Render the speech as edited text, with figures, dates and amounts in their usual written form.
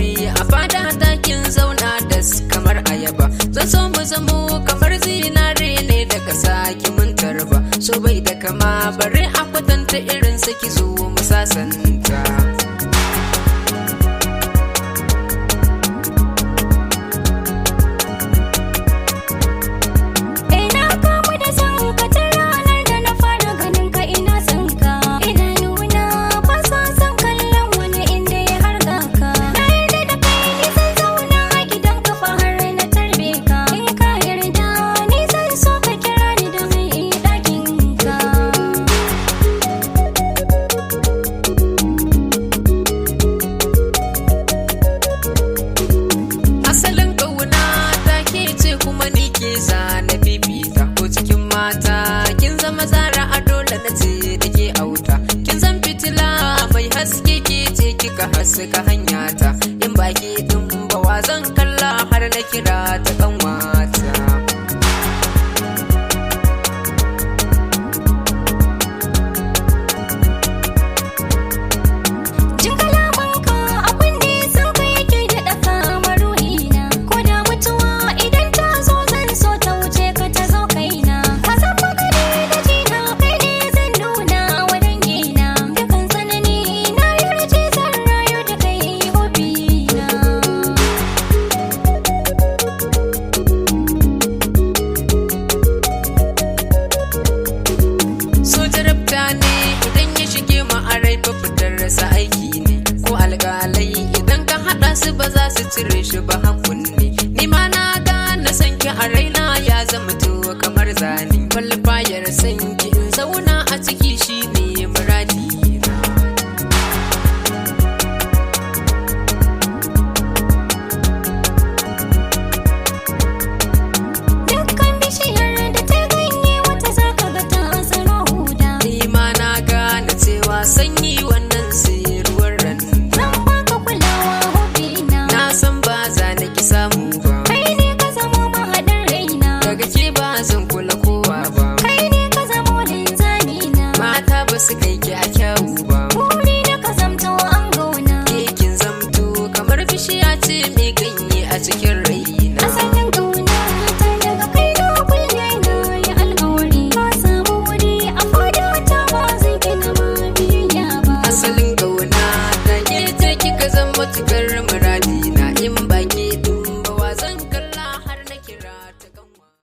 ladabi a fada takin zauna das kamar ayaba. Zan so mu zamo kamar zinare ne daga saki mun tarba. So bai da kama bare a kwatanta irin saki zo mu sasanta. Haska hanyata in baki din bawa zan kalla har na kira ta kanwata. Jin kalamanka abin da san ka yake da daka maruhina, ko da mutuwa idan ta zo zan so ta wuce ka ta zo kaina. Ka san magana da jina kai ne zan nuna wa dangina, dukan tsanani na yarje zan rasa aiki ne ko alƙalai idan ka haɗa su ba za